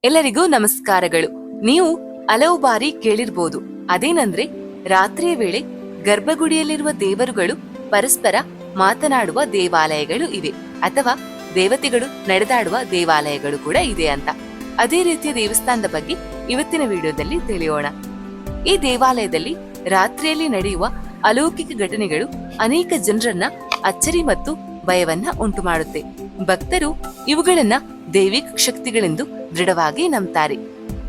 ಎಲ್ಲರಿಗೂ ನಮಸ್ಕಾರಗಳು. ನೀವು ಹಲವು ಬಾರಿ ಕೇಳಿರ್ಬೋದು, ಅದೇನಂದ್ರೆ ರಾತ್ರಿಯ ವೇಳೆ ಗರ್ಭಗುಡಿಯಲ್ಲಿರುವ ದೇವರುಗಳು ಪರಸ್ಪರ ಮಾತನಾಡುವ ದೇವಾಲಯಗಳು ಇವೆ, ಅಥವಾ ದೇವತೆಗಳು ನಡೆದಾಡುವ ದೇವಾಲಯಗಳು ಕೂಡ ಇದೆ ಅಂತ. ಅದೇ ರೀತಿಯ ದೇವಸ್ಥಾನದ ಬಗ್ಗೆ ಇವತ್ತಿನ ವಿಡಿಯೋದಲ್ಲಿ ತಿಳಿಯೋಣ. ಈ ದೇವಾಲಯದಲ್ಲಿ ರಾತ್ರಿಯಲ್ಲಿ ನಡೆಯುವ ಅಲೌಕಿಕ ಘಟನೆಗಳು ಅನೇಕ ಜನರನ್ನ ಅಚ್ಚರಿ ಮತ್ತು ಭಯವನ್ನ ಉಂಟು ಮಾಡುತ್ತೆ. ಭಕ್ತರು ಇವುಗಳನ್ನ ದೈವಿಕ ಶಕ್ತಿಗಳೆಂದು ದೃಢವಾಗಿ ನಂಬ್ತಾರೆ.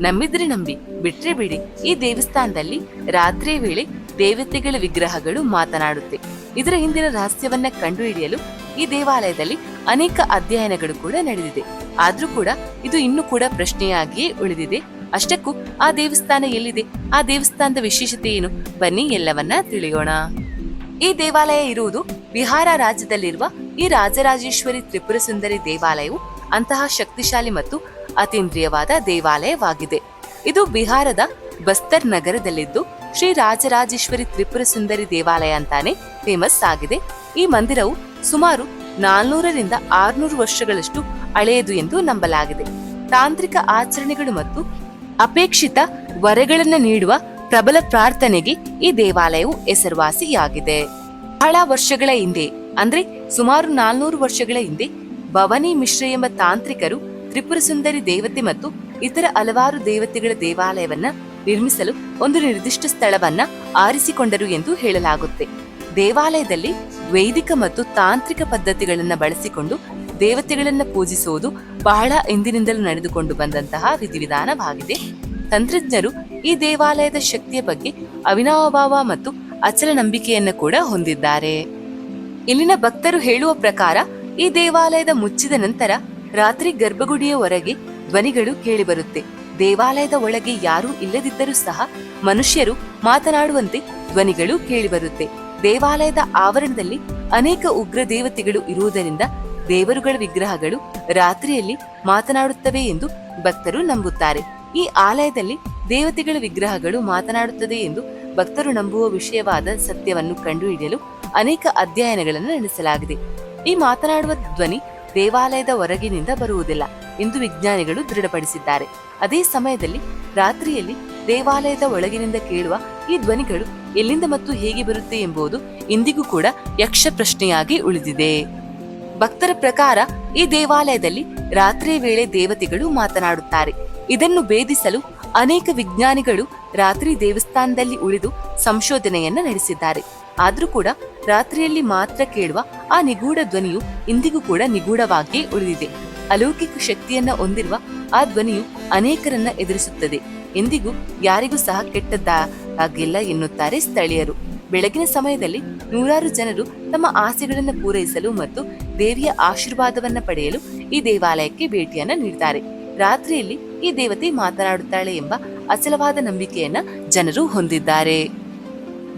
ನಂಬಿದ್ರೆ ನಂಬಿ, ಬಿಟ್ರೆ ಬಿಡಿ. ಈ ದೇವಸ್ಥಾನದಲ್ಲಿ ರಾತ್ರಿಯ ವೇಳೆ ದೇವತೆಗಳ ವಿಗ್ರಹಗಳು ಮಾತನಾಡುತ್ತೆ. ಇದರ ಹಿಂದಿನ ರಹಸ್ಯವನ್ನ ಕಂಡುಹಿಡಿಯಲು ಈ ದೇವಾಲಯದಲ್ಲಿ ಅನೇಕ ಅಧ್ಯಯನಗಳು ಕೂಡ ನಡೆದಿದೆ. ಆದ್ರೂ ಕೂಡ ಇದು ಇನ್ನೂ ಕೂಡ ಪ್ರಶ್ನೆಯಾಗಿಯೇ ಉಳಿದಿದೆ. ಅಷ್ಟಕ್ಕೂ ಆ ದೇವಸ್ಥಾನ ಎಲ್ಲಿದೆ, ಆ ದೇವಸ್ಥಾನದ ವಿಶೇಷತೆ ಏನು, ಬನ್ನಿ ಎಲ್ಲವನ್ನ ತಿಳಿಯೋಣ. ಈ ದೇವಾಲಯ ಇರುವುದು ಬಿಹಾರ ರಾಜ್ಯದಲ್ಲಿರುವ ಈ ರಾಜರಾಜೇಶ್ವರಿ ತ್ರಿಪುರ ಸುಂದರಿ ದೇವಾಲಯವು ಅಂತಹ ಶಕ್ತಿಶಾಲಿ ಮತ್ತು ಅತೀಂದ್ರಿಯವಾದ ದೇವಾಲಯವಾಗಿದೆ. ಇದು ಬಿಹಾರದ ಬಸ್ತರ್ ನಗರದಲ್ಲಿದ್ದು ಶ್ರೀ ರಾಜರಾಜೇಶ್ವರಿ ತ್ರಿಪುರ ಸುಂದರಿ ದೇವಾಲಯ ಅಂತಾನೆ ಫೇಮಸ್ ಆಗಿದೆ. ಈ ಮಂದಿರವು ಸುಮಾರು 400ರಿಂದ 600 ವರ್ಷಗಳಷ್ಟು ಹಳೆಯದು ಎಂದು ನಂಬಲಾಗಿದೆ. ತಾಂತ್ರಿಕ ಆಚರಣೆಗಳು ಮತ್ತು ಅಪೇಕ್ಷಿತ ವರಗಳನ್ನು ನೀಡುವ ಪ್ರಬಲ ಪ್ರಾರ್ಥನೆಗೆ ಈ ದೇವಾಲಯವು ಹೆಸರುವಾಸಿಯಾಗಿದೆ. ಬಹಳ ವರ್ಷಗಳ ಹಿಂದೆ, ಅಂದ್ರೆ ಸುಮಾರು 400 ವರ್ಷಗಳ ಹಿಂದೆ, ಭವಾನಿ ಮಿಶ್ರ ಎಂಬ ತಾಂತ್ರಿಕರು ತ್ರಿಪುರ ಸುಂದರಿ ದೇವತೆ ಮತ್ತು ಇತರ ಹಲವಾರು ದೇವತೆಗಳ ದೇವಾಲಯವನ್ನ ನಿರ್ಮಿಸಲು ಒಂದು ನಿರ್ದಿಷ್ಟ ಸ್ಥಳವನ್ನ ಆರಿಸಿಕೊಂಡರು ಎಂದು ಹೇಳಲಾಗುತ್ತೆ. ದೇವಾಲಯದಲ್ಲಿ ವೈದಿಕ ಮತ್ತು ತಾಂತ್ರಿಕ ಪದ್ಧತಿಗಳನ್ನ ಬಳಸಿಕೊಂಡು ದೇವತೆಗಳನ್ನ ಪೂಜಿಸುವುದು ಬಹಳ ಹಿಂದಿನಿಂದಲೂ ನಡೆದುಕೊಂಡು ಬಂದಂತಹ ವಿಧಿವಿಧಾನವಾಗಿದೆ. ತಂತ್ರಜ್ಞರು ಈ ದೇವಾಲಯದ ಶಕ್ತಿಯ ಬಗ್ಗೆ ಅವಿನಾಭಾವ ಮತ್ತು ಅಚಲ ನಂಬಿಕೆಯನ್ನು ಕೂಡ ಹೊಂದಿದ್ದಾರೆ. ಇಲ್ಲಿನ ಭಕ್ತರು ಹೇಳುವ ಪ್ರಕಾರ ಈ ದೇವಾಲಯದ ಮುಚ್ಚಿದ ನಂತರ ರಾತ್ರಿ ಗರ್ಭಗುಡಿಯ ಹೊರಗೆ ಧ್ವನಿಗಳು ಕೇಳಿಬರುತ್ತೆ. ದೇವಾಲಯದ ಒಳಗೆ ಯಾರೂ ಇಲ್ಲದಿದ್ದರೂ ಸಹ ಮನುಷ್ಯರು ಮಾತನಾಡುವಂತೆ ಧ್ವನಿಗಳು ಕೇಳಿಬರುತ್ತೆ. ದೇವಾಲಯದ ಆವರಣದಲ್ಲಿ ಅನೇಕ ಉಗ್ರ ದೇವತೆಗಳು ಇರುವುದರಿಂದ ದೇವರುಗಳ ವಿಗ್ರಹಗಳು ರಾತ್ರಿಯಲ್ಲಿ ಮಾತನಾಡುತ್ತವೆ ಎಂದು ಭಕ್ತರು ನಂಬುತ್ತಾರೆ. ಈ ಆಲಯದಲ್ಲಿ ದೇವತೆಗಳ ವಿಗ್ರಹಗಳು ಮಾತನಾಡುತ್ತದೆ ಎಂದು ಭಕ್ತರು ನಂಬುವ ವಿಷಯವಾದ ಸತ್ಯವನ್ನು ಕಂಡುಹಿಡಿಯಲು ಅನೇಕ ಅಧ್ಯಯನಗಳನ್ನು ನಡೆಸಲಾಗಿದೆ. ಈ ಮಾತನಾಡುವ ಧ್ವನಿ ದೇವಾಲಯದ ಹೊರಗಿನಿಂದ ಬರುವುದಿಲ್ಲ ಎಂದು ವಿಜ್ಞಾನಿಗಳು ದೃಢಪಡಿಸಿದ್ದಾರೆ. ಅದೇ ಸಮಯದಲ್ಲಿ ರಾತ್ರಿಯಲ್ಲಿ ದೇವಾಲಯದ ಒಳಗಿನಿಂದ ಕೇಳುವ ಈ ಧ್ವನಿಗಳು ಎಲ್ಲಿಂದ ಮತ್ತು ಹೇಗೆ ಬರುತ್ತೆ ಎಂಬುದು ಇಂದಿಗೂ ಕೂಡ ಯಕ್ಷ ಪ್ರಶ್ನೆಯಾಗಿ ಉಳಿದಿದೆ. ಭಕ್ತರ ಪ್ರಕಾರ ಈ ದೇವಾಲಯದಲ್ಲಿ ರಾತ್ರಿಯ ವೇಳೆ ದೇವತೆಗಳು ಮಾತನಾಡುತ್ತಾರೆ. ಇದನ್ನು ಭೇದಿಸಲು ಅನೇಕ ವಿಜ್ಞಾನಿಗಳು ರಾತ್ರಿ ದೇವಸ್ಥಾನದಲ್ಲಿ ಉಳಿದು ಸಂಶೋಧನೆಯನ್ನ ನಡೆಸಿದ್ದಾರೆ. ಆದ್ರೂ ಕೂಡ ರಾತ್ರಿಯಲ್ಲಿ ಮಾತ್ರ ಕೇಳುವ ಆ ನಿಗೂಢ ಧ್ವನಿಯು ಇಂದಿಗೂ ಕೂಡ ನಿಗೂಢವಾಗಿಯೇ ಉಳಿದಿದೆ. ಅಲೌಕಿಕ ಶಕ್ತಿಯನ್ನ ಹೊಂದಿರುವ ಆ ಧ್ವನಿಯು ಅನೇಕರನ್ನ ಎದುರಿಸುತ್ತದೆ. ಎಂದಿಗೂ ಯಾರಿಗೂ ಸಹ ಕೆಟ್ಟದ್ದಾಗಿಲ್ಲ ಎನ್ನುತ್ತಾರೆ ಸ್ಥಳೀಯರು. ಬೆಳಗಿನ ಸಮಯದಲ್ಲಿ ನೂರಾರು ಜನರು ತಮ್ಮ ಆಸೆಗಳನ್ನು ಪೂರೈಸಲು ಮತ್ತು ದೇವಿಯ ಆಶೀರ್ವಾದವನ್ನ ಪಡೆಯಲು ಈ ದೇವಾಲಯಕ್ಕೆ ಭೇಟಿಯನ್ನ ನೀಡುತ್ತಾರೆ. ರಾತ್ರಿಯಲ್ಲಿ ಈ ದೇವತೆ ಮಾತನಾಡುತ್ತಾಳೆ ಎಂಬ ಅಚಲವಾದ ನಂಬಿಕೆಯನ್ನ ಜನರು ಹೊಂದಿದ್ದಾರೆ.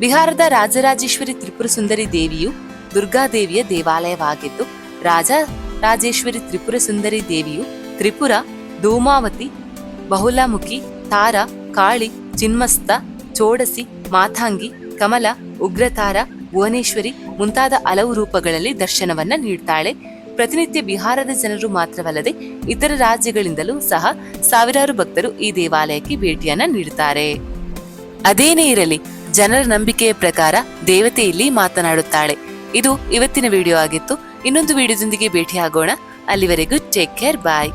ಬಿಹಾರದ ರಾಜರಾಜೇಶ್ವರಿ ತ್ರಿಪುರ ಸುಂದರಿ ದೇವಿಯು ದುರ್ಗಾದೇವಿಯ ದೇವಾಲಯವಾಗಿದ್ದು, ರಾಜರಾಜೇಶ್ವರಿ ತ್ರಿಪುರ ಸುಂದರಿ ದೇವಿಯು ತ್ರಿಪುರ, ಧೂಮಾವತಿ, ಬಹುಲಾಮುಖಿ, ತಾರ, ಕಾಳಿ, ಚಿನ್ಮಸ್ತ, ಚೋಡಸಿ, ಮಾತಾಂಗಿ, ಕಮಲ, ಉಗ್ರತಾರ, ಭುವನೇಶ್ವರಿ ಮುಂತಾದ ಹಲವು ರೂಪಗಳಲ್ಲಿ ದರ್ಶನವನ್ನ ನೀಡುತ್ತಾಳೆ. ಪ್ರತಿನಿತ್ಯ ಬಿಹಾರದ ಜನರು ಮಾತ್ರವಲ್ಲದೆ ಇತರ ರಾಜ್ಯಗಳಿಂದಲೂ ಸಹ ಸಾವಿರಾರು ಭಕ್ತರು ಈ ದೇವಾಲಯಕ್ಕೆ ಭೇಟಿಯನ್ನ ನೀಡುತ್ತಾರೆ. ಅದೇನೇ ಇರಲಿ, ಜನರ ನಂಬಿಕೆಯ ಪ್ರಕಾರ ದೇವತೆ ಇಲ್ಲಿ ಮಾತನಾಡುತ್ತಾಳೆ. ಇದು ಇವತ್ತಿನ ವಿಡಿಯೋ ಆಗಿತ್ತು. ಇನ್ನೊಂದು ವಿಡಿಯೋದೊಂದಿಗೆ ಭೇಟಿಯಾಗೋಣ. ಅಲ್ಲಿವರೆಗೂ ಟೇಕ್ ಕೇರ್, ಬಾಯ್.